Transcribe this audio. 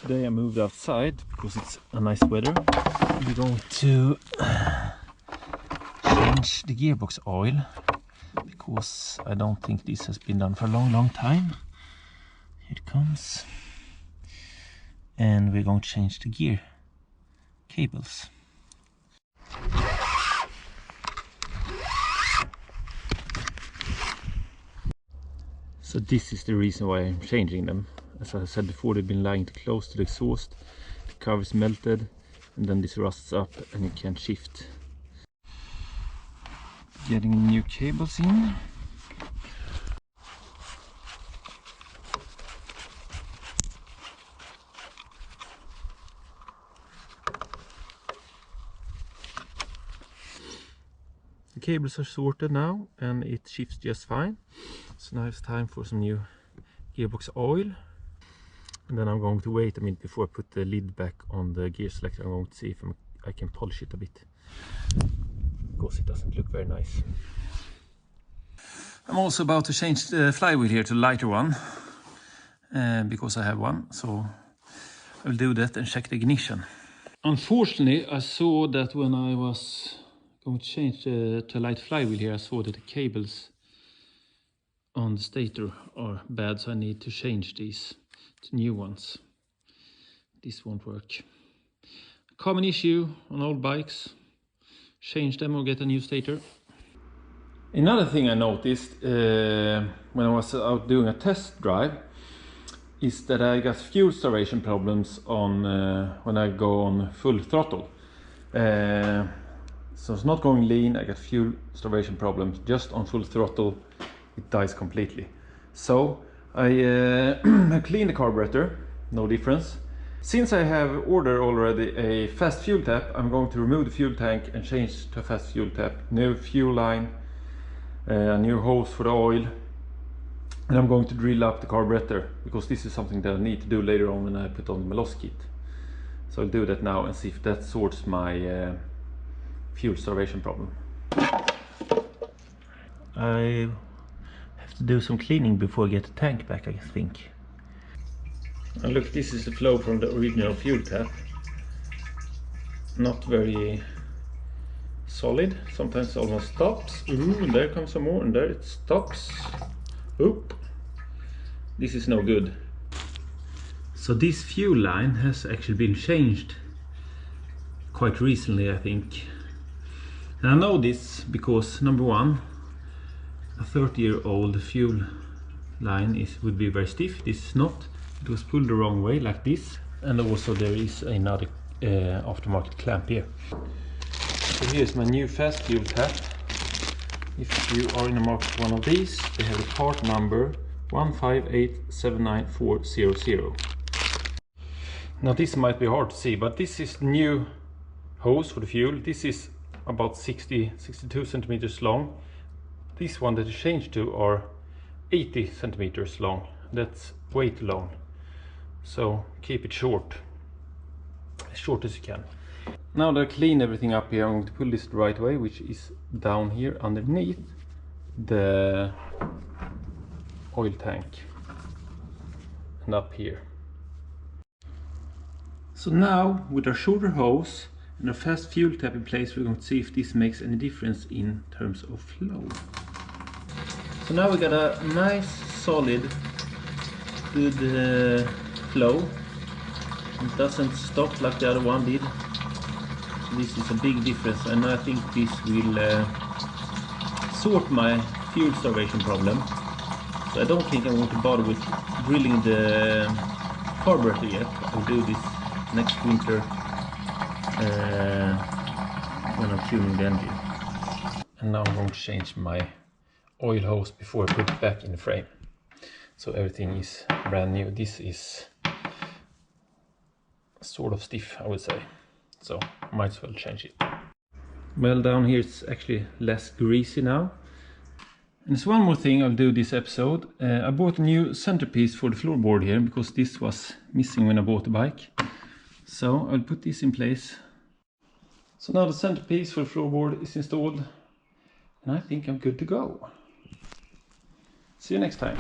Today I moved outside because it's a nice weather. We're going to change the gearbox oil because I don't think this has been done for a long time. Here it comes. And we're going to change the gear cables. So this is the reason why I'm changing them. As I said before, they've been lying too close to the exhaust. The cover is melted and then this rusts up and you can't shift. Getting new cables in. The cables are sorted now and it shifts just fine. So now it's time for some new gearbox oil. And then I'm going to wait a minute before I put the lid back on the gear selector. I'm going to see if I can polish it a bit, because it doesn't look very nice. I'm also about to change the flywheel here to a lighter one, because I have one. So I'll do that and check the ignition. Unfortunately, I saw that when I was going to change to a light flywheel here, I saw that the cables on the stator are bad, so I need to change these to new ones. This won't work. Common issue on old bikes. Change them or get a new stator. Another thing I noticed when I was out doing a test drive is that I got fuel starvation problems on when I go on full throttle. So it's not going lean, I got fuel starvation problems. Just on full throttle it dies completely. So I cleaned the carburetor, no difference. Since I have ordered already a fast fuel tap, I'm going to remove the fuel tank and change to a fast fuel tap. New fuel line, a new hose for the oil, and I'm going to drill up the carburetor because this is something that I need to do later on when I put on the loss kit. So I'll do that now and see if that sorts my fuel starvation problem. I have to do some cleaning before I get the tank back, I think. And look, this is the flow from the original fuel tap. Not very solid. Sometimes it almost stops. Ooh, and there comes some more, and there it stops. Oop. This is no good. So this fuel line has actually been changed quite recently, I think. And I know this because, number one, a 30-year-old fuel line would be very stiff. This is not. It was pulled the wrong way, like this. And also there is another aftermarket clamp here. So here's my new fast fuel tap. If you are in the market for one of these, they have a part number 158799400. Now this might be hard to see, but this is the new hose for the fuel. This is about 62 centimeters long. This one that is changed to are 80 centimeters long. That's way too long. So keep it short, as short as you can. Now that I clean everything up here, I'm going to pull this the right way, which is down here underneath the oil tank and up here. So now with our shorter hose and our fast fuel tap in place, we're going to see if this makes any difference in terms of flow. So now we got a nice solid good flow. It doesn't stop like the other one did. This is a big difference, and I think this will sort my fuel starvation problem. So I don't think I'm going to bother with drilling the carburetor yet. I'll do this next winter when I'm tuning the engine. And now I'm going to change my oil hose before I put it back in the frame. So everything is brand new. This is sort of stiff, I would say. So might as well change it. Well, down here it's actually less greasy now. And there's one more thing I'll do this episode. I bought a new centerpiece for the floorboard here because this was missing when I bought the bike. So I'll put this in place. So now the centerpiece for the floorboard is installed, and I think I'm good to go. See you next time.